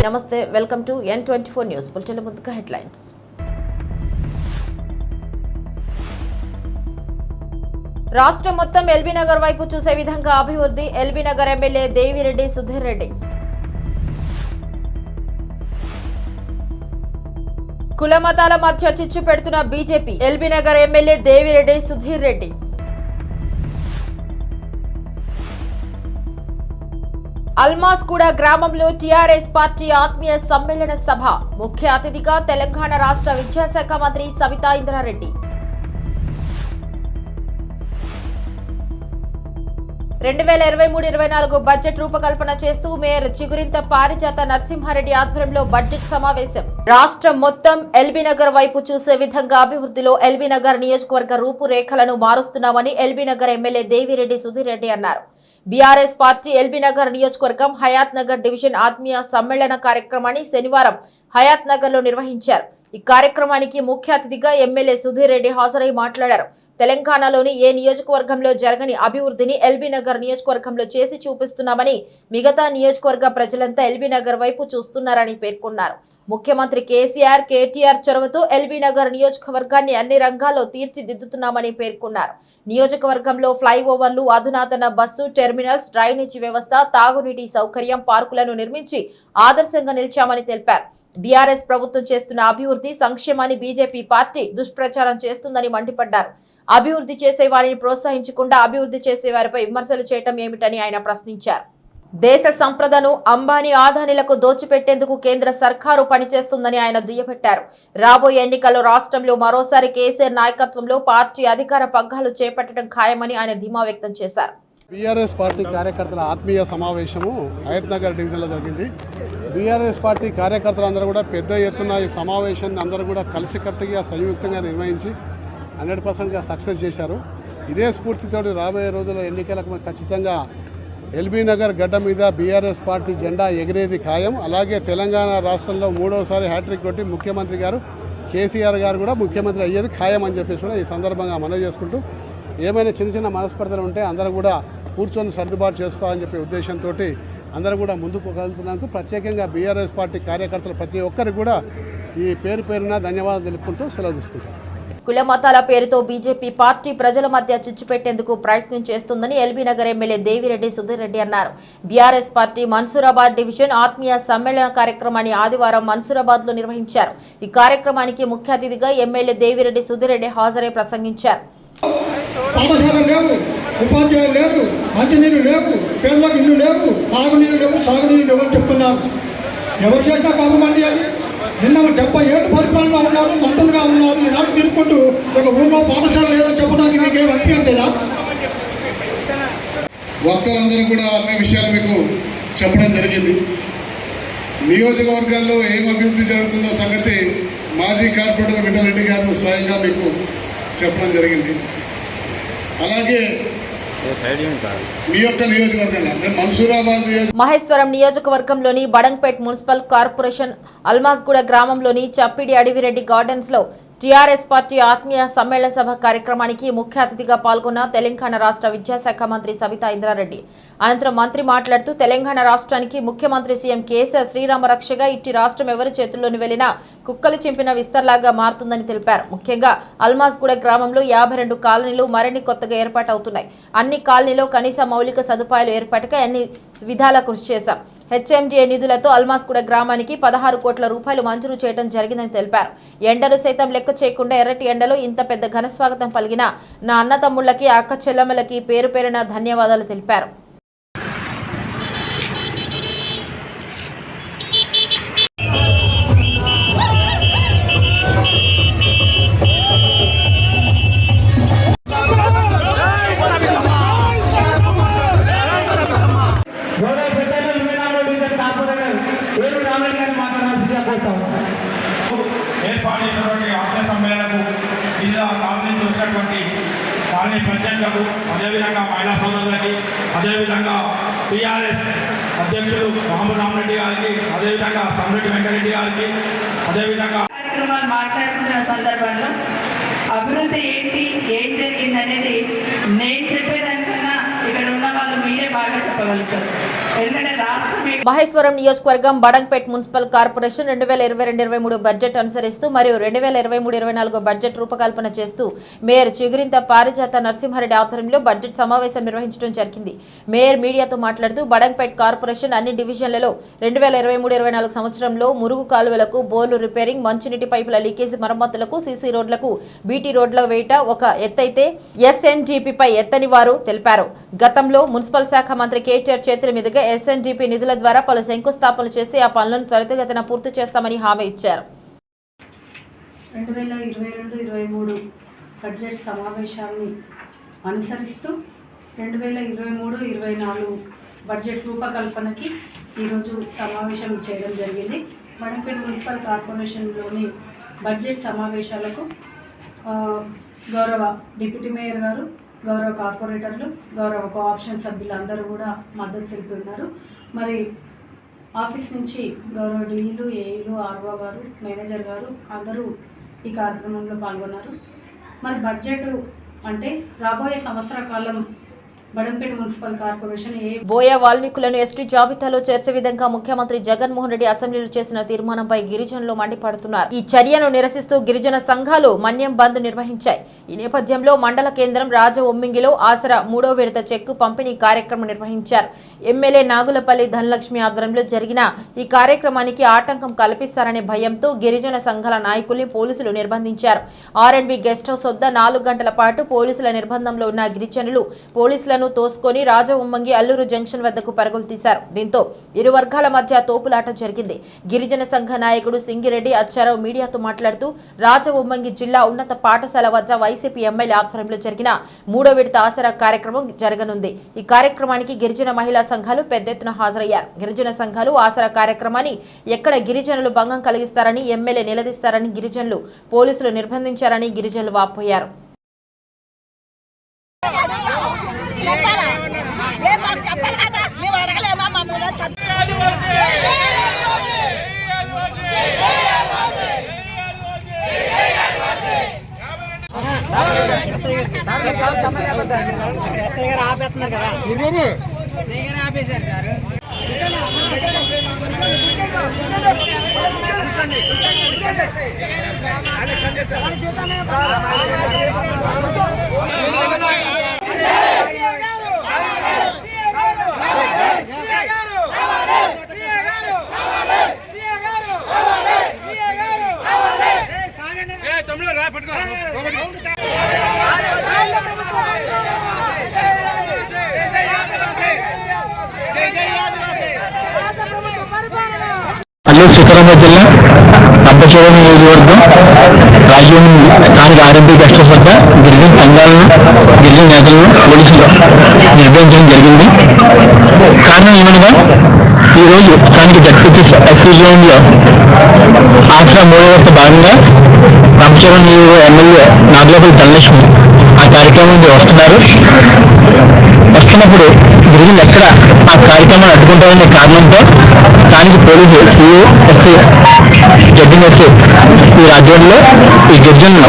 నమస్తే welcome to N24 news bulletin ముందుగా headlines. రాష్ట్రం మొత్తం ఎల్బీ నగర్ వైపు చూసే విధంగా అభివృద్ధి ఎల్బీ నగర్ ఎమ్మెల్యే దేవిరెడ్డి సుధీర్ రెడ్డి. కుల మతాల మధ్య చిచ్చు పెడుతున్న BJP LB Nagar MLA Devireddy Sudheer Reddy. Almasguda గ్రామంలో టీఆర్ఎస్ పార్టీ ఆత్మీయ సమ్మేళన సభ. ముఖ్య అతిథిగా తెలంగాణ రాష్ట్ర విద్యాశాఖ మంత్రి సబితా ఇంద్రారెడ్డి. 2023-24 బడ్జెట్ రూపకల్పన చేస్తూ మేయర్ చిగురింత పారిజాత నరసింహారెడ్డి ఆధ్వర్యంలో బడ్జెట్ సమావేశం. రాష్ట్రం మొత్తం ఎల్బీ నగర్ వైపు చూసే విధంగా అభివృద్ధిలో ఎల్బీ నగర్ నియోజకవర్గ రూపురేఖలను మారుస్తున్నామని ఎల్బీ నగర్ ఎమ్మెల్యే దేవిరెడ్డి సుధీర్ రెడ్డి అన్నారు. బీఆర్ఎస్ పార్టీ ఎల్బీ నగర్ నియోజకవర్గం హయాత్ నగర్ డివిజన్ ఆత్మీయ సమ్మేళన కార్యక్రమాన్ని శనివారం హయాత్ నగర్ లో నిర్వహించారు. ఈ కార్యక్రమానికి ముఖ్య అతిథిగా ఎమ్మెల్యే సుధీర్ రెడ్డి హాజరై మాట్లాడారు. తెలంగాణలోని ఏ నియోజకవర్గంలో జరగని అభివృద్ధిని ఎల్బీ నగర్ నియోజకవర్గంలో చేసి చూపిస్తున్నామని, మిగతా నియోజకవర్గ ప్రజలంతా ఎల్బీ నగర్ వైపు చూస్తున్నారని పేర్కొన్నారు. ముఖ్యమంత్రి కేసీఆర్, కేటీఆర్ చొరవతో ఎల్బీ నగర్ నియోజకవర్గాన్ని అన్ని రంగాల్లో తీర్చిదిద్దుతున్నామని పేర్కొన్నారు. నియోజకవర్గంలో ఫ్లైఓవర్లు, అధునాతన బస్సు టెర్మినల్స్, డ్రైనేజీ వ్యవస్థ, తాగునీటి సౌకర్యం, పార్కులను నిర్మించి ఆదర్శంగా నిలిచామని తెలిపారు. బీఆర్ఎస్ ప్రభుత్వం చేస్తున్న అభివృద్ధి సంక్షేమాన్ని బీజేపీ పార్టీ దుష్ప్రచారం చేస్తుందని మండిపడ్డారు. అభివృద్ధి చేసే వారిని ప్రోత్సహించకుండా అభివృద్ధి చేసే వారిపై విమర్శలు చేయటం ఏమిటని ఆయన ప్రశ్నించారు. దేశ సంపదను అంబానీ, ఆదానీలకు దోచిపెట్టేందుకు కేంద్ర సర్కారు పనిచేస్తుందని ఆయన దుయ్యబట్టారు. రాబోయే ఎన్నికల్లో రాష్ట్రంలో మరోసారి కేసీఆర్ నాయకత్వంలో పార్టీ అధికార పగ్గాలు చేపట్టడం ఖాయమని ఆయన ధీమా వ్యక్తం చేశారు. బీఆర్ఎస్ పార్టీ కార్యకర్తల ఆత్మీయ సమావేశము హయత్ నగర్ డివిజన్లో జరిగింది. బీఆర్ఎస్ పార్టీ కార్యకర్తలందరూ కూడా పెద్ద ఎత్తున ఈ సమావేశాన్ని అందరూ కూడా కలిసికట్టుగా సంయుక్తంగా నిర్వహించి 100%గా సక్సెస్ చేశారు. ఇదే స్ఫూర్తితో రాబోయే రోజుల్లో ఎన్నికలకు ఖచ్చితంగా ఎల్బీ నగర్ గడ్డ మీద బీఆర్ఎస్ పార్టీ జెండా ఎగిరేది ఖాయం. అలాగే తెలంగాణ రాష్ట్రంలో 3వసారి హ్యాట్రిక్ కొట్టి ముఖ్యమంత్రి గారు కేసీఆర్ గారు కూడా ముఖ్యమంత్రి అయ్యేది ఖాయం అని చెప్పేసి కూడా ఈ సందర్భంగా మనవి చేసుకుంటూ, ఏమైనా చిన్న చిన్న మనస్పర్ధలు ఉంటే అందరూ కూడా కూర్చొని సర్దుబాటు చేసుకోవాలని చెప్పే ఉద్దేశంతో అందరూ కూడా ముందుకు కలుపుతున్నందుకు ప్రత్యేకంగా బీఆర్ఎస్ పార్టీ కార్యకర్తలు ప్రతి ఒక్కరికి కూడా ఈ పేరున ధన్యవాదాలు తెలుపుకుంటూ సెలవు తీసుకుంటాం. కుల మతాల పేరుతో బీజేపీ పార్టీ ప్రజల మధ్య చిచ్చు పెట్టేందుకు ప్రయత్నం చేస్తుందని ఎల్బీ నగర్ ఎమ్మెల్యే దేవిరెడ్డి సుధీర్ రెడ్డి అన్నారు. బీఆర్ఎస్ పార్టీ మన్సూరాబాద్ డివిజన్ ఆత్మీయ సమ్మేళన కార్యక్రమాన్ని ఆదివారం మన్సూరాబాద్ లో నిర్వహించారు. ఈ కార్యక్రమానికి ముఖ్య అతిథిగా ఎమ్మెల్యే దేవిరెడ్డి సుధీర్ రెడ్డి హాజరై ప్రసంగించారు. పాఠశాల లేవు, ఉపాధ్యాయులు లేవు, మంచినీళ్ళు లేవు, పేదలకు ఇల్లు లేవు, తాగునీళ్ళు లేవు, సాగునీళ్ళు లేవు అని చెప్తున్నారు. ఎవరు చేసినా పాపం అండి. అది నిన్న 70 ఏళ్ళు పరిపాలన ఉన్నారు, మంత్రులుగా ఉన్నారు. ఈనాడు తిరుగుకుంటూ ఒక ఊళ్ళో పాఠశాల లేదని చెప్పడానికి మీకు ఏం అనిపించలేదా? వక్తలందరూ కూడా అన్ని విషయాలు మీకు చెప్పడం జరిగింది. నియోజకవర్గంలో ఏం అభివృద్ధి జరుగుతుందో సంగతి మాజీ కార్పొరేటర్ విఠలరెడ్డి గారు స్వయంగా మీకు చెప్పడం జరిగింది. అలాగే మీ యొక్క నియోజకవర్గంలో మన్సూరాబాద్ మహేశ్వరం నియోజకవర్గంలోని బడంగ్పేట్ మున్సిపల్ కార్పొరేషన్ అల్మాస్గూడ గ్రామంలోని చప్పిడి అడివిరెడ్డి గార్డెన్స్ లో టీఆర్ఎస్ పార్టీ ఆత్మీయ సమ్మేళన సభ కార్యక్రమానికి ముఖ్య అతిథిగా పాల్గొన్న తెలంగాణ రాష్ట్ర విద్యాశాఖ మంత్రి సబితా ఇంద్రారెడ్డి. అనంతరం మంత్రి మాట్లాడుతూ, తెలంగాణ రాష్ట్రానికి ముఖ్యమంత్రి సీఎం కేసీఆర్ శ్రీరామ రక్షగా ఇట్టి రాష్ట్రం ఎవరి చేతుల్లోని వెళ్లినా కుక్కలు చింపిన విస్తర్లాగా మారుతుందని తెలిపారు. ముఖ్యంగా అల్మాస్గూడ గ్రామంలో 52 కాలనీలు మరిన్ని కొత్తగా ఏర్పాటవుతున్నాయి. అన్ని కాలనీలో కనీస మౌలిక సదుపాయాలు ఏర్పాటుకై అన్ని విధాలా కృషి చేశాం. హెచ్ఎండిఏ నిధులతో అల్మాస్గూడ గ్రామానికి 16 కోట్ల రూపాయలు మంజూరు చేయడం జరిగిందని తెలిపారు. ఎండలు సైతం లెక్క చేయకుండా ఎర్రటి ఎండలో ఇంత పెద్ద ఘనస్వాగతం పలిగిన నా అన్న తమ్ముళ్లకి, అక్క చెల్లెమ్మలకి పేరు పేరున ధన్యవాదాలు తెలిపారు. ఏర్పాటు చేసినటువంటి ఆత్మీయ సమ్మేళనకు జిల్లా కాలనీ చూసినటువంటి కాలనీ ప్రజలకు, అదేవిధంగా మహిళా సోదరులకి, అదేవిధంగా టీఆర్ఎస్ అధ్యక్షులు రామరెడ్డి గారికి, అదేవిధంగా సంరెడ్డి వెంకరెడ్డి గారికి, అదేవిధంగా కార్యక్రమాలు మాట్లాడుతున్న సందర్భంలో అభివృద్ధి ఏంటి, ఏం జరిగింది అనేది నేను చెప్పేదానికన్నా ఇక్కడ ఉన్న వాళ్ళు మీరే బాగా చెప్పగలుగుతారు. ఎందుకంటే రాష్ట్ర మహేశ్వరం నియోజకవర్గం బడంగ్పేట్ మున్సిపల్ కార్పొరేషన్ 2022-23 బడ్జెట్ అనుసరిస్తూ మరియు 2023-24 బడ్జెట్ రూపకల్పన చేస్తూ మేయర్ చిగురింత పారిజాత నరసింహారెడ్డి ఆధ్వర్యంలో బడ్జెట్ సమావేశం నిర్వహించడం జరిగింది. మేయర్ మీడియాతో మాట్లాడుతూ బడంగ్పేట్ కార్పొరేషన్ అన్ని డివిజన్లలో 2023-24 సంవత్సరంలో మురుగు కాలువలకు బోర్లు రిపేరింగ్, మంచినీటి పైపుల లీకేజీ మరమ్మతులకు, సీసీ రోడ్లకు, బీటీ రోడ్ల వేట ఒక ఎత్తైతే ఎస్ఎన్జీపీపై ఎత్తని వారు తెలిపారు. గతంలో మున్సిపల్ శాఖ మంత్రి కేటీఆర్ చేతుల మీదుగా ఎస్ఎన్జీపీ నిధుల ద్వారా పలు శంకుస్థాపనలు చేసి ఆ పనులను త్వరితగతిన పూర్తి చేస్తామని హామీ ఇచ్చారు. 2022-23 బడ్జెట్ సమావేశాన్ని అనుసరిస్తూ 2023-24 బడ్జెట్ రూపకల్పనకి ఈరోజు సమావేశం చేయడం జరిగింది. బడంగ్పేట మున్సిపల్ కార్పొరేషన్లోని బడ్జెట్ సమావేశాలకు గౌరవ డిప్యూటీ మేయర్ గారు, గౌరవ కార్పొరేటర్లు, గౌరవ కోఆప్షన్ సభ్యులు అందరూ కూడా మద్దతు తెలిపి ఉన్నారు. మరి ఆఫీస్ నుంచి గౌరవ డీఈలు, ఏఈలు, ఆర్ఓ గారు, మేనేజర్ గారు అందరూ ఈ కార్యక్రమంలో పాల్గొన్నారు. మరి బడ్జెట్ అంటే రాబోయే సంవత్సర కాలం బడంగ్పేట మున్సిపల్ కార్పొరేషన్ బోయ వాల్మీకులను ఎస్టీ జాబితాలో చేర్చే విధంగా ముఖ్యమంత్రి జగన్మోహన్ రెడ్డి అసెంబ్లీలో చేసిన తీర్మానంపై గిరిజనులు మండిపడుతున్నారు. ఈ చర్యను నిరసిస్తూ గిరిజన సంఘాలు మన్యం బంద్ నిర్వహించాయి. ఈ నేపథ్యంలో మండల కేంద్రం రాజవొమ్మింగిలో ఆసరా 3వ విడత చెక్కు పంపిణీ కార్యక్రమం నిర్వహించారు. ఎమ్మెల్యే నాగులపల్లి ధనలక్ష్మి ఆధ్వర్యంలో జరిగిన ఈ కార్యక్రమానికి ఆటంకం కల్పిస్తారనే భయంతో గిరిజన సంఘాల నాయకుల్ని పోలీసులు నిర్బంధించారు. ఆర్ఎండ్బి గెస్ట్ హౌస్ వద్ద 4 గంటల పాటు పోలీసుల నిర్బంధంలో ఉన్న గిరిజనులు పోలీసులను తోసుకొని రాజవొమ్మంగి అల్లూరు జంక్షన్ వద్దకు పరుగులు తీశారు. దీంతో ఇరు వర్గాల మధ్య తోపులాట జరిగింది. గిరిజన సంఘ నాయకుడు సింగిరెడ్డి అచ్చారావు మీడియాతో మాట్లాడుతూ రాజవొమ్మంగి జిల్లా ఉన్నత పాఠశాల వద్ద వైసీపీ ఎమ్మెల్యే ఆధ్వర్యంలో జరిగిన 3వ విడత ఆసరా కార్యక్రమం జరగనుంది. ఈ కార్యక్రమానికి గిరిజన మహిళా సంఘాలు పెద్ద ఎత్తున హాజరయ్యారు. గిరిజన సంఘాలు ఆసరా కార్యక్రమాన్ని ఎక్కడ గిరిజనులు భంగం కలిగిస్తారని, ఎమ్మెల్యే నిలదీస్తారని గిరిజనులు పోలీసులు నిర్బంధించారని గిరిజనులు వాపోయారు. అల్లూరు సీతారామరాజు జిల్లా రంపచోడవరం నియోజకవర్గం రాజవొమ్మింగి స్థానిక ఆర్ఎంపీ గెస్ట్ హౌస్ వద్ద గిరిజన సంఘాలను, గిరిజన నేతలను పోలీసులు నిర్బంధించడం జరిగింది. కారణం ఏమనగా ఈరోజు స్థానిక జడ్పీటీ ఎస్సీలో ఆసరా 3వ విడత భాగంగా రంపచోడవరం నియోజకవర్గ ఎమ్మెల్యే నాగులపల్లి ధనలక్ష్మి ఆ కార్యక్రమానికి వస్తున్నప్పుడు గిరిజనులు ఎక్కడ ఆ కార్యక్రమాన్ని అడ్డుకుంటారనే కారణంతో స్థానిక పోలీసు సిఓ, ఎస్సీ, జడ్జిమెస్ ఈ ఆధ్వర్యంలో ఈ గిరిజనులు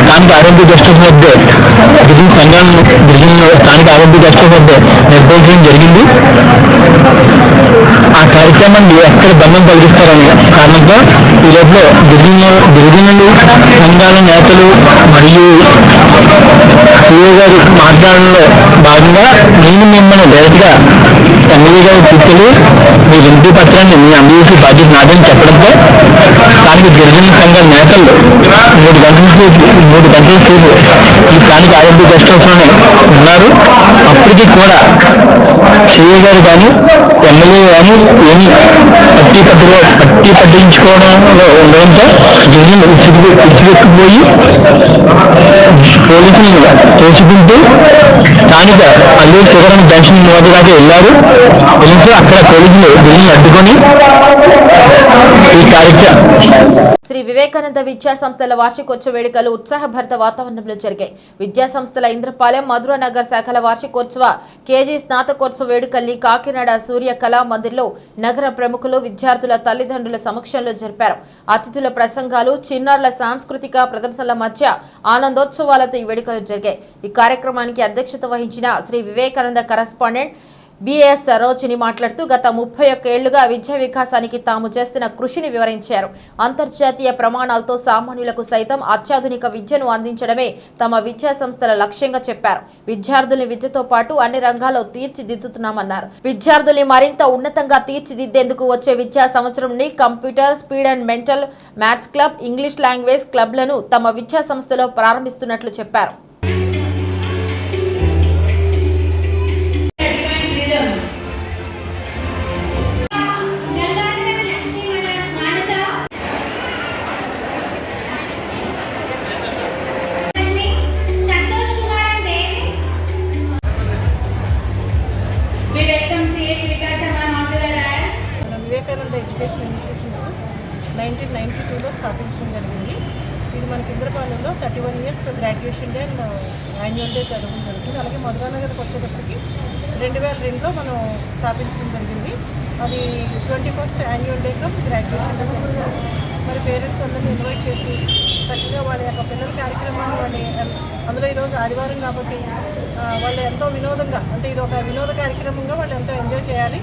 స్థానిక ఆర్ఎంపీ గెస్ట్ హౌస్ వద్ద గిరిజన సంఘాలను, గిరిజనులు స్థానిక ఆర్ఎంపీ గెస్ట్ హౌస్ వద్ద నిర్వహించడం జరిగింది. ఆ కార్యక్రమాన్ని ఎక్కడ భంగం కలిగిస్తారనే కారణంతో ఈ లోపల గిరిజనులు సంఘాల నేతలు మరియు సిఓ గారు మాట్లాడడంలో భాగంగా నేను మిమ్మల్ని డైరెక్ట్గా ఎమ్మెల్యే గారు తీసుకెళ్ళి మీ వినతి పత్రాన్ని మీ అందజేసి బాధ్యత నాదని చెప్పడంతో స్థానిక గిరిజన సంఘాల నేతలు 3 గంటల సేపు ఈ స్థానిక ఆర్ఎంపీ గెస్ట్ హౌస్లోనే ఉన్నారు. అప్పటికీ కూడా సిఓ గారు కానీ ఎమ్మెల్యే కానీ ఏమి పట్టించుకోవడంలో ఉండడంతో గిరిజనులు విసిగెత్తిపోయి పోలీసులను తోసుకుంటూ స్థానిక అల్లూరు సీతారామరాజు జంక్షన్ వద్ద దాకా వెళ్ళారు. వెళ్తూ అక్కడ పోలీసులు గిరిజనులు అడ్డుకొని ఈ కార్యక్రమం శ్రీ వివేకానంద విద్యా సంస్థల వార్షికోత్సవ వేడుకలు ఉత్సాహభరిత వాతావరణంలో జరిగాయి. విద్యా సంస్థల ఇంద్రపాలెం, మధురానగర్ శాఖల వార్షికోత్సవ కేజీ స్నాతకోత్సవ వేడుకల్ని కాకినాడ సూర్య కళా మందిర్లో నగర ప్రముఖులు, విద్యార్థుల తల్లిదండ్రుల సమక్షంలో జరిపారు. అతిథుల ప్రసంగాలు, చిన్నారుల సాంస్కృతిక ప్రదర్శనల మధ్య ఆనందోత్సవాలతో ఈ వేడుకలు జరిగాయి. ఈ కార్యక్రమానికి అధ్యక్షత వహించిన శ్రీ వివేకానంద కరస్పాండెంట్ బిఎస్ సరోజిని మాట్లాడుతూ గత 31 ఏళ్లుగా విద్యా వికాసానికి తాము చేస్తున్న కృషిని వివరించారు. అంతర్జాతీయ ప్రమాణాలతో సామాన్యులకు సైతం అత్యాధునిక విద్యను అందించడమే తమ విద్యా సంస్థల లక్ష్యంగా చెప్పారు. విద్యార్థుల్ని విద్యతో పాటు అన్ని రంగాల్లో తీర్చిదిద్దుతున్నామన్నారు. విద్యార్థుల్ని మరింత ఉన్నతంగా తీర్చిదిద్దేందుకు వచ్చే విద్యా సంవత్సరం నుండి computer, speed and mental maths club, English language క్లబ్లను తమ విద్యా సంస్థలో ప్రారంభిస్తున్నట్లు చెప్పారు. వివేకానంద ఎడ్యుకేషన్ ఇన్స్టిట్యూషన్స్ 1992లో స్థాపించడం జరిగింది. ఇది మనకి ఇంద్రపాలెంలో 31 years graduation day and annual day జరగడం జరుగుతుంది. అలాగే మధురానగర్కి వచ్చేటప్పటికి 2002లో మనం స్థాపించడం జరిగింది. అది 21st annual day come graduation day జరుగుతుంది. మరి పేరెంట్స్ అందరినీ ఇన్వైట్ చేసి చక్కగా వాళ్ళ యొక్క పిల్లల కార్యక్రమాన్ని వాళ్ళని అందులో ఈరోజు ఆదివారం కాబట్టి వాళ్ళు ఎంతో వినోదంగా, అంటే ఇది ఒక వినోద కార్యక్రమంగా వాళ్ళు ఎంతో ఎంజాయ్ చేయాలి.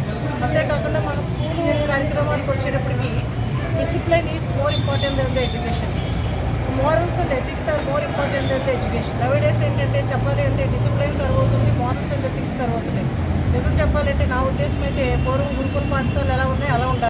అంతేకాకుండా మన స్కూల్ కార్యక్రమానికి వచ్చేటప్పటికి discipline is more important than the education. Morals and ethics are more important than the education. Nowadays ఏంటంటే చెప్పాలి అంటే డిసిప్లైన్ కరువు అవుతుంది, మోరల్స్ అండ్ ఎథిక్స్ కరువు అవుతుంది. నిజం చెప్పాలంటే నా ఉద్దేశం అయితే పూర్వం గురుకుల పాఠశాలలు ఎలా ఉన్నాయి అలా ఉండాలి.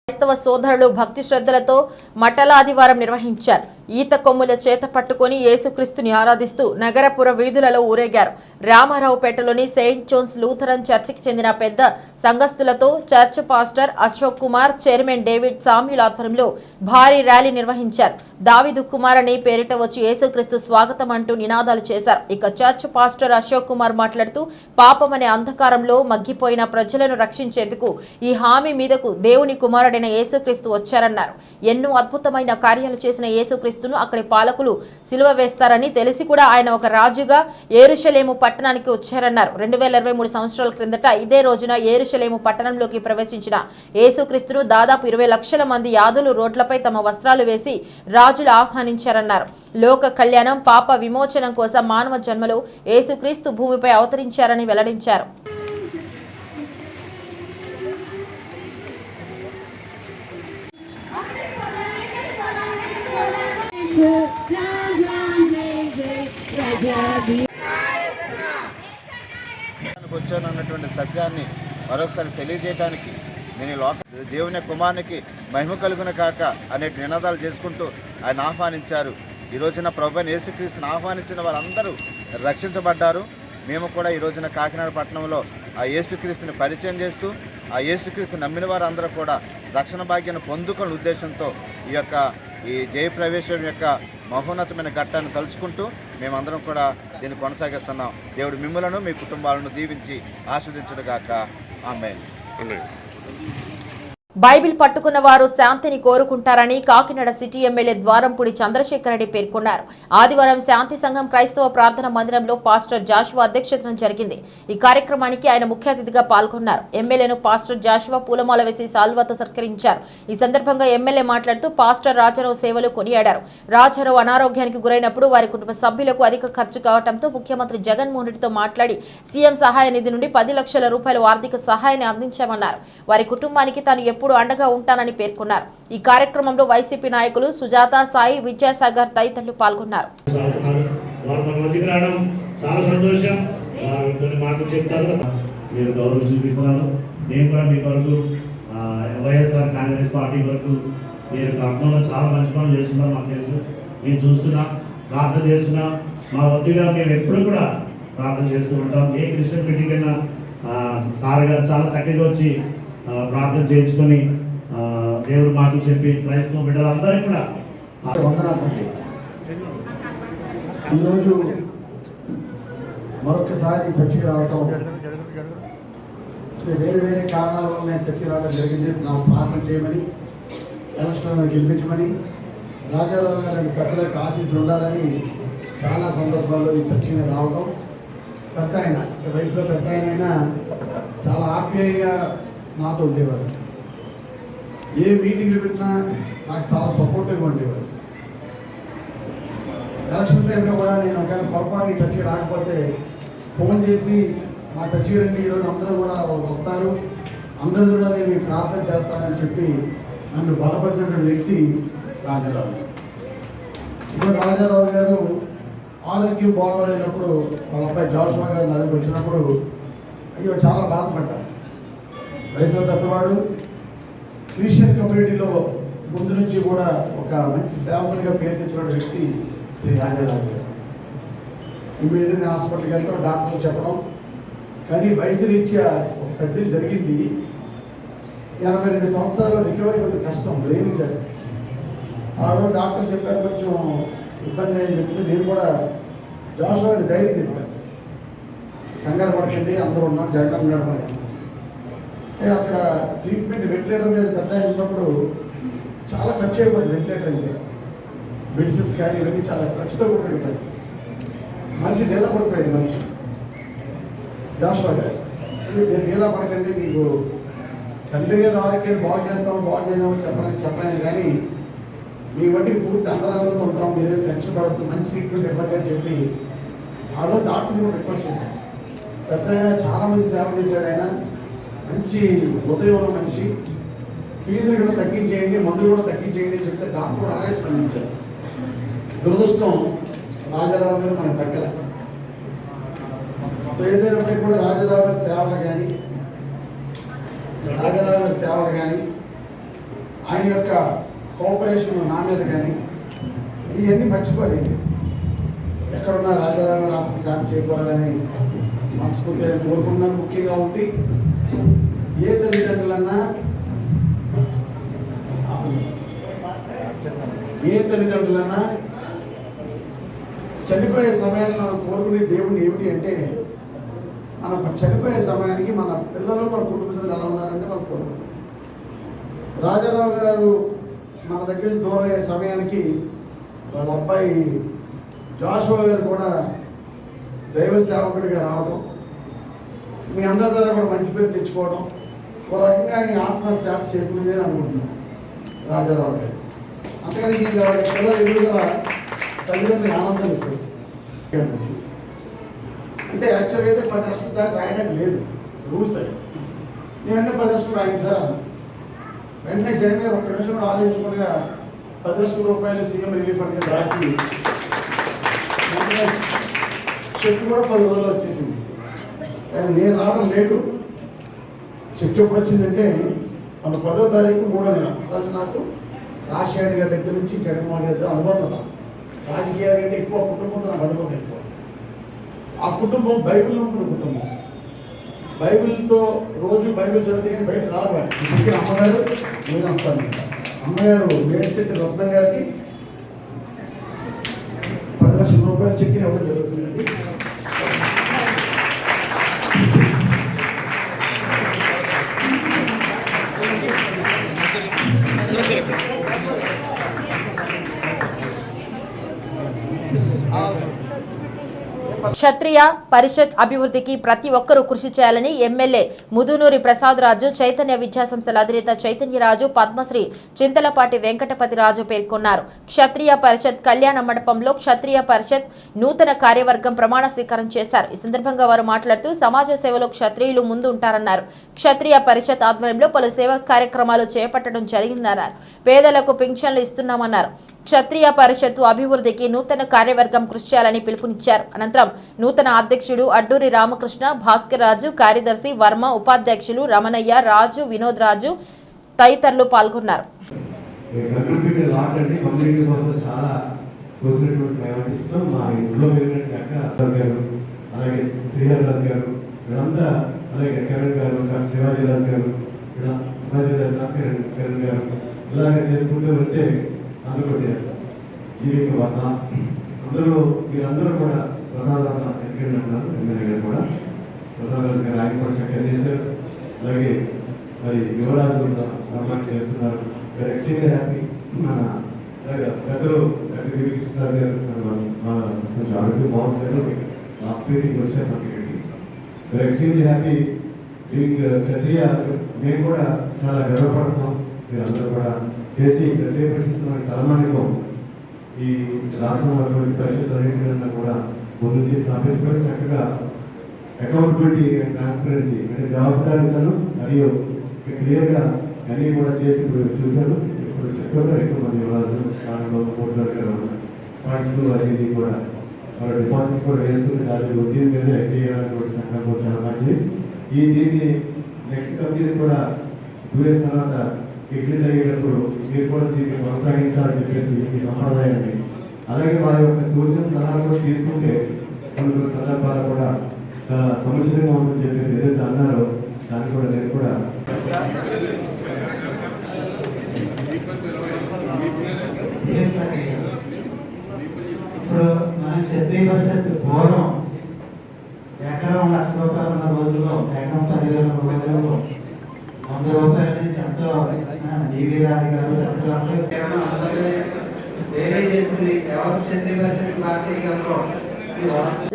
క్రైస్తవ సోదరులు భక్తి శ్రద్ధలతో మట్టల ఆదివారం నిర్వహించారు. ఈత కొమ్ముల చేత పట్టుకుని యేసుక్రీస్తుని ఆరాధిస్తూ నగరపుర వీధులలో ఊరేగారు. రామారావుపేటలోని సెయింట్ జోన్స్ లూథరన్ చర్చికి చెందిన పెద్ద సంఘస్థులతో church pastor Ashok Kumar, chairman David Samuel ఆధ్వర్యంలో భారీ ర్యాలీ నిర్వహించారు. దావీదు కుమార్ అని పేరిట వచ్చి యేసుక్రీస్తు స్వాగతం అంటూ నినాదాలు చేశారు. ఇక చర్చ్ పాస్టర్ అశోక్ కుమార్ మాట్లాడుతూ పాపమనే అంధకారంలో మగ్గిపోయిన ప్రజలను రక్షించేందుకు ఈ హామీ మీదకు దేవుని కుమారుడైన యేసుక్రీస్తు వచ్చారన్నారు. ఎన్నో అద్భుతమైన కార్యాలు చేసిన యేసుక్రీస్తును అక్కడి పాలకులు సిలువ వేస్తారని తెలిసి కూడా ఆయన ఒక రాజుగా యెరూషలేము పట్టణానికి వచ్చారన్నారు. 2023 సంవత్సరాల క్రిందట ఇదే రోజున యెరూషలేము పట్టణంలోకి ప్రవేశించిన యేసుక్రీస్తును దాదాపు 20 లక్షల మంది యాదులు రోడ్లపై తమ వస్త్రాలు వేసి రాజులు ఆహ్వానించారన్నారు. లోక కళ్యాణం, పాప విమోచనం కోసం మానవ జన్మలో యేసుక్రీస్తు భూమిపై అవతరించారని వెల్లడించారు. వచ్చానన్నటువంటి సత్యాన్ని మరొకసారి తెలియజేయడానికి నేను దేవుని కుమారునికి మహిమ కలుగున కాక అనే నినాదాలు చేసుకుంటూ ఆయన ఆహ్వానించారు. ఈ రోజున ప్రభువైన యేసుక్రీస్తుని ఆహ్వానించిన వారందరూ రక్షించబడ్డారు. మేము కూడా ఈ రోజున కాకినాడ పట్టణంలో ఆ యేసుక్రీస్తుని పరిచయం చేస్తూ ఆ యేసుక్రీస్తు నమ్మిన వారందరూ కూడా రక్షణ భాగ్యాన్ని పొందుకునే ఉద్దేశంతో ఈ జయప్రవేశం యొక్క మహోన్నతమైన ఘట్టాన్ని తలుచుకుంటూ మేమందరం కూడా దీన్ని కొనసాగిస్తున్నాం. దేవుడు మిమ్మలను మీ కుటుంబాలను దీవించి ఆస్వాదించుగాక. ఆమేన్. బైబిల్ పట్టుకున్న వారు శాంతిని కోరుకుంటారని కాకినాడ సిటీ ఎమ్మెల్యే ద్వారంపూడి చంద్రశేఖర్ రెడ్డి పేర్కొన్నారు. ఆదివారం శాంతి సంఘం క్రైస్తవ ప్రార్థన మందిరంలో పాస్టర్ జాషువా అధ్యక్షతన జరిగింది. ఈ కార్యక్రమానికి ఆయన ముఖ్య అతిథిగా పాల్గొన్నారు. ఎమ్మెల్యేను పాస్టర్ జాషువా పూలమాల వేసి సాల్వాతో సత్కరించారు. ఈ సందర్భంగా ఎమ్మెల్యే మాట్లాడుతూ పాస్టర్ రాజారావు సేవలు కొనియాడారు. రాజారావు అనారోగ్యానికి గురైనప్పుడు వారి కుటుంబ సభ్యులకు అధిక ఖర్చు కావడంతో ముఖ్యమంత్రి జగన్మోహన్ రెడ్డితో మాట్లాడి సీఎం సహాయ నిధి నుండి 10 లక్షల రూపాయల ఆర్థిక సహాయాన్ని అందించామన్నారు. వారి కుటుంబానికి తాను ఎప్పుడు అండగా ఉంటానని పేర్కొన్నారు. ఈ కార్యక్రమంలో వైసీపీ నాయకులు సుజాత, సాయి, విద్యాసాగర్ తదితరులు పాల్గొన్నారు. చాలా సంతోషం. మాకు చెప్తారు, మీరు గౌరవం చూపిస్తున్నారు. నేను కూడా మీ వరకు వైఎస్ఆర్ కాంగ్రెస్ పార్టీ వరకు మీరు కర్మంలో చాలా మంచి పనులు చేస్తున్నారు. మాకు తెలుసు, మేము చూస్తున్నా, ప్రార్థన చేస్తున్నా. మా వద్దుగా మేము ఎప్పుడు కూడా ప్రార్థన చేస్తూ ఉంటాం. ఏ క్రిస్టియన్ మీటింగ్ అయినా సార్ గారు చాలా చక్కగా వచ్చి ప్రార్థన చేయించుకొని దేవుడు మాటలు చెప్పి క్రైస్తవ బిడ్డలందరికీ కూడా వందనాలండి. ఈరోజు మరొకసారి చర్చికి రావటం వేరే వేరే కారణాల వల్ల నేను చర్చికి రావడం జరిగింది. నాకు ప్రార్థన చేయమని, ఎలక్షన్ గెలిపించమని, రాజారావు గారి పెద్దలకు ఆశీస్సులు ఉండాలని చాలా సందర్భాల్లో ఈ చర్చికి రావడం. పెద్ద ఆయన, వయసులో పెద్ద అయినా చాలా ఆప్యాయంగా నాతో ఉండేవారు. ఏ మీటింగ్లు పెట్టినా నాకు చాలా సపోర్టివ్గా ఉండేవారు. ఎలక్షన్ టైంలో కూడా నేను ఒకవేళ పొరపాటు చర్చకి రాకపోతే ఫోన్ చేసి మా చర్చి రండి, ఈరోజు అందరూ కూడా వస్తారు, అందరూ కూడా నేను ప్రార్థన చేస్తానని చెప్పి నన్ను బలపరిచినటువంటి వ్యక్తి రాజారావు. ఇప్పుడు రాజారావు గారు ఆరోగ్యం బాగోలేనప్పుడు వాళ్ళ అబ్బాయి జాషువా గారు నా దగ్గర వచ్చినప్పుడు అయ్యో చాలా బాధపడ్డారు. వయసులో పెద్దవాడు, క్రిస్టియన్ కమ్యూనిటీలో ముందు నుంచి కూడా ఒక మంచి సేవకునిగా పేరు తెచ్చిన వ్యక్తి శ్రీ రాజారావు గారు. ఇమీడియట్గా హాస్పిటల్కి వెళ్ళడం, డాక్టర్లు చెప్పడం, కానీ వయసు రీత్యా ఒక సర్జరీ జరిగింది. 82 సంవత్సరాలు రికవరీ కొంచెం కష్టం, బ్రెయిన్ చేస్తాయి. ఆ రోజు డాక్టర్ చెప్పారు కొంచెం ఇబ్బంది అని చెప్తే నేను కూడా జాషువా గారి ధైర్యం చెప్పాను, కంగారు పడకండి, అందరూ ఉన్నాం, జగన్ నడపండి. అక్కడ ట్రీట్మెంట్ వెంటిలేటర్ మీద పెద్ద ఉన్నప్పుడు చాలా ఖర్చు అయిపోతుంది. వెంటిలేటర్ అంటే మెడిసిన్స్ కానీ ఇవన్నీ చాలా ఖర్చుతో కూడిపోయి మనిషి నీళ్ళ పడిపోయాడు. మనిషి జాషువా గారు నీళ్ళ పడకండి, మీకు తండ్రి గారు ఆరోగ్యాన్ని బాగు చేస్తాము, బాగు చేయము చెప్పలేను, కానీ మీ వంటి పూర్తి అండదండలతో ఉంటాం, మీరే టెన్షన్ పడుతుంది, మంచి ట్రీట్మెంట్ ఇవ్వండి అని చెప్పి ఆ రోజు డాక్టర్స్ కూడా రిక్వెస్ట్ చేశాను. పెద్ద ఆయన చాలామంది సేవ చేశాడు. ఆయన మంచి హృదయం ఉన్న మనిషి. ఫీజులు కూడా తగ్గించేయండి, మందులు కూడా తగ్గించేయండి అని చెప్తే డాక్టర్ కూడా అలాగే స్పందించారు. దురదృష్టం రాజారావు గారు మనకు తగ్గలే. ఏదైనప్పటికీ కూడా రాజారావు గారి సేవలు కానీ ఆయన యొక్క కోఆపరేషన్ నా మీద కానీ ఇవన్నీ మర్చిపోలేదు. ఎక్కడున్నా రాజారావు గారు ఆత్మకు శాంతి చేకూరాలని మనస్ఫూర్తిగా కోరుకున్నాను. ముఖ్యంగా ఉండి ఏ తల్లిదండ్రులన్నా చనిపోయే సమయాల్లో మనం కోరుకునే దేవుడు ఏమిటి అంటే, మనం చనిపోయే సమయానికి మన పిల్లలు, మన కుటుంబ సభ్యులు ఎలా ఉన్నారంటే మనం కోరుకుంటాం. రాజారావు గారు మన దగ్గర దూరం అయ్యే సమయానికి వాళ్ళ అబ్బాయి జాషువా గారు కూడా దైవ సేవకుడిగా రావడం, మీ అందరి ద్వారా కూడా మంచి పేరు తెచ్చుకోవడం, ఒక రకంగా ఆయన ఆత్మ సేవ చేకూరింది అని అనుకుంటున్నాను రాజారావు గారు. అంతకని పిల్లలు ఎదురుగా తల్లిదండ్రులు ఆనందం ఇస్తారు. అంటే యాక్చువల్గా అయితే 10 లక్షలు దాకా రాయడానికి లేదు, రూల్స్ అవి. నేను వెంటనే 10 లక్షలు రాయండి సార్ అన్న. వెంటనే జగన్ గారు 1 నిమిషం కూడా ఆలోచించకుండా 10 లక్షల రూపాయలు సీఎం రిలీఫ్ ఫండ్ కింద రాసి చెక్ కూడా 10 రోజులు వచ్చేసింది. కానీ నేను రావడం లేటు. చెక్ ఎప్పుడు వచ్చిందంటే మన 10వ తారీఖు 3వ నెల. అసలు నాకు రాజశేఖర్ గారి దగ్గర నుంచి జగన్మోహన్ గారి దగ్గర అనుబంధం. రాజకీయాలు కంటే ఎక్కువ కుటుంబంతో నాకు అనుబంధం ఎక్కువ. ఆ కుటుంబం బైబిల్లో ఉంటుంది. కుటుంబం బైబిల్తో రోజు బైబిల్ చదివితే కానీ బయట రాదు. ఇక్కడ అమ్మగారు నేను వస్తాను. అమ్మగారు మేడ్శెట్టి రత్నం గారికి 10 లక్షల రూపాయలు చెక్ ఇవ్వడం జరుగుతుందండి. క్షత్రియ పరిషత్ అభివృద్ధికి ప్రతి ఒక్కరూ కృషి చేయాలని ఎమ్మెల్యే ముదునూరి ప్రసాద్ రాజు, చైతన్య విద్యాసంస్థల అధినేత చైతన్యరాజు, పద్మశ్రీ చింతలపాటి వెంకటపతిరాజు పేర్కొన్నారు. క్షత్రియ పరిషత్ కళ్యాణ మండపంలో క్షత్రియ పరిషత్ నూతన కార్యవర్గం ప్రమాణ స్వీకారం చేశారు. ఈ సందర్భంగా వారు మాట్లాడుతూ సమాజ సేవలో క్షత్రియులు ముందు ఉంటారన్నారు. క్షత్రియ పరిషత్ ఆధ్వర్యంలో పలు సేవా కార్యక్రమాలు చేపట్టడం జరిగిందన్నారు. పేదలకు పింఛన్లు ఇస్తున్నామన్నారు. క్షత్రియ పరిషత్తు అభివృద్ధికి నూతన కార్యవర్గం కృషి చేయాలని పిలుపునిచ్చారు. అనంతరం నూతన అధ్యక్షుడు అడ్డూరి రామకృష్ణ, భాస్కర్ రాజు, కార్యదర్శి వర్మ, ఉపాధ్యక్షులు రమణయ్య, రాజు, వినోద్ రాజు తదితరులు పాల్గొన్నారు. అందరూ వీళ్ళందరూ కూడా ప్రసాద్ ఎక్కడ ఉన్నారు, ఎమ్మెల్యే గారు కూడా ప్రసాద్ రాజు గారు ఆయన కూడా చక్కగా చేశారు. అలాగే మరి యువరాజు రమణ చేస్తున్నారు. Extremely happy. మన పెద్దలు కృష్ణరాజు గారు కొంచెం ఆరోగ్యం బాగుంటారు. లాస్ట్ మీటింగ్ వచ్చారు మనకి. Extremely happy. క్షత్రియ మేము కూడా చాలా గర్వపడుతున్నాం. మీరందరూ కూడా చేసి క్షత్రియ పరిస్థితున్న తలమానికం ఈ రాష్ట్రంలో పరిషత్ అన్నింటికన్నా కూడా ముందు స్థాపించుకొని చక్కగా అకౌంటబిలిటీ అండ్ ట్రాన్స్పరెన్సీ అంటే జవాబుదారీతను మరియు క్లియర్గా అన్నీ కూడా చేసి చూశాను. ఇప్పుడు చెప్తారు ఎక్కువ మంది స్థానంలో ఫండ్స్ అనేది కూడా వాళ్ళ డిపాజిట్ కూడా వేసుకుని దాని వడ్డీ మీద చేయడానికి కూడా సంకల్పం చాలా మంచిది. దీన్ని నెక్స్ట్ కంపెనీస్ కూడా 2 years తర్వాత ఎగ్జిట్ అయ్యేటప్పుడు మీరు కూడా దీన్ని కొనసాగించాలని చెప్పేసి ఈ సంప్రదాయాన్ని, అలాగే వారి యొక్క సూచన సలహాలు కూడా తీసుకుంటే కొన్ని సందర్భాలు కూడా చాలా సముచితంగా ఉంటుందని చెప్పేసి ఏదైతే అన్నారో దాన్ని కూడా నేను కూడా ఇప్పుడు మనం క్షత్రియ పరిషత్ పూర్వం ఎకరం 1,00,000 రూపాయలు ఉన్న రోజుల్లో ఎకరం 10,000 రూపాయలు 100 రూపాయల నుంచి ఎంతో డివి గారి గారు చేసుకుని ఎవరు క్షత్రియ పరిషత్ బాగా చేయగలరు.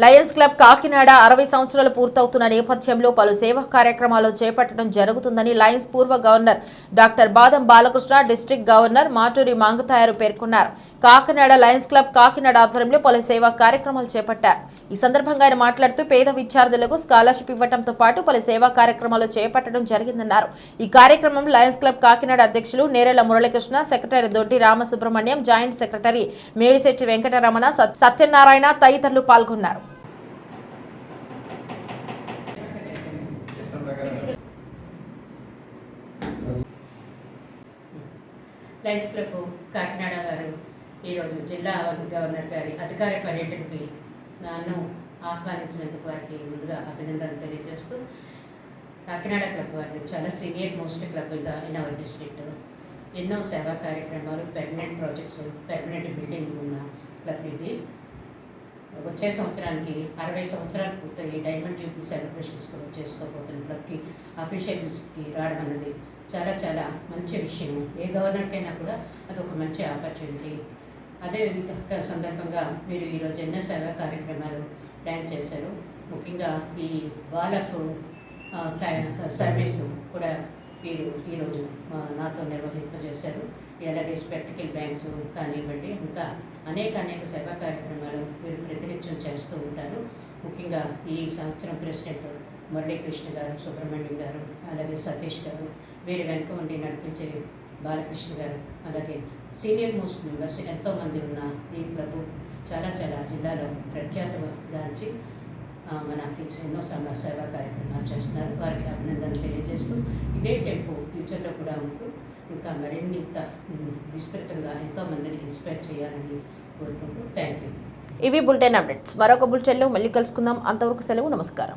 లయన్స్ క్లబ్ కాకినాడ 60 సంవత్సరాలు పూర్తవుతున్న నేపథ్యంలో పలు సేవా కార్యక్రమాలు చేపట్టడం జరుగుతుందని లయన్స్ పూర్వ గవర్నర్ డాక్టర్ బాదం బాలకృష్ణ, డిస్ట్రిక్ట్ గవర్నర్ మాటూరి మంగతాయారు పేర్కొన్నారు. కాకినాడ లయన్స్ క్లబ్ కాకినాడ ఆధ్వర్యంలో పలు సేవా కార్యక్రమాలు చేపట్టారు. ఈ సందర్భంగా ఆయన మాట్లాడుతూ పేద విద్యార్థులకు స్కాలర్షిప్ ఇవ్వడంతో పాటు పలు సేవా కార్యక్రమాలు చేపట్టడం జరిగిందన్నారు. ఈ కార్యక్రమంలో లయన్స్ క్లబ్ కాకినాడ అధ్యక్షులు నేరెల మురళీకృష్ణ, సెక్రటరీ దొడ్డి రామసుబ్రహ్మణ్యం, జాయింట్ సెక్రటరీ మేడిశెట్టి వెంకటరమణ, సత్యనారాయణ తదితరులు పాల్గొన్నారు. లయన్స్ క్లబ్ కాకినాడ వారు ఈరోజు జిల్లా గవర్నర్ గారి అధికార పర్యటనకి నన్ను ఆహ్వానించినందుకు వారికి ముందుగా అభినందనలు తెలియజేస్తూ, కాకినాడ క్లబ్ వారిది చాలా senior most club in our district. ఎన్నో సేవా కార్యక్రమాలు, పెర్మనెంట్ ప్రాజెక్ట్స్, పెర్మనెంట్ బిల్డింగ్ ఉన్న క్లబ్ ఇది. వచ్చే సంవత్సరానికి 60 సంవత్సరాలు పూర్తయి డైమండ్ జూబ్లీ సెలబ్రేషన్స్ కూడా చేసుకోబోతున్న క్లబ్కి అఫీషియల్స్కి రావడం అన్నది చాలా చాలా మంచి విషయం. ఏ గవర్నర్కైనా కూడా అదొక మంచి ఆపర్చునిటీ. అదే సందర్భంగా మీరు ఈరోజు ఎన్నో సేవా కార్యక్రమాలు ప్లాన్ చేశారు. ముఖ్యంగా ఈ వాల్ ఆఫ్ సర్వీస్ కూడా మీరు ఈరోజు నాతో నిర్వహింపజేశారు. అలాగే స్పెక్టికల్ బ్యాంక్స్ కానివ్వండి, ఇంకా అనేక సేవా కార్యక్రమాలు మీరు ప్రతినిత్యం చేస్తూ ఉంటారు. ముఖ్యంగా ఈ సంవత్సరం ప్రెసిడెంట్ మురళీకృష్ణ గారు, సుబ్రహ్మణ్యం గారు, అలాగే సతీష్ గారు, వీరి వెనుక ఉండి నడిపించే బాలకృష్ణ గారు, అలాగే సీనియర్ మోస్ట్ మెంబర్స్ ఎంతోమంది ఉన్న ఈ క్లబ్ చాలా చాలా జిల్లాలో ప్రఖ్యాతగాంచి మనకి ఎన్నో సేవా కార్యక్రమాలు చేస్తున్నారు. వారికి అభినందనలు తెలియజేస్తూ ఇదే టెంపో ఫ్యూచర్లో కూడా ఉంటూ ఇంకా మరిన్ని విస్తృతంగా ఎంతోమందిని ఇన్స్పైర్ చేయాలని కోరుకుంటూ థ్యాంక్ యూ. ఇవి బులెటిన్ అప్డేట్స్. మరొక బులెటిన్లో మళ్ళీ కలుసుకుందాం. అంతవరకు సెలవు. నమస్కారం.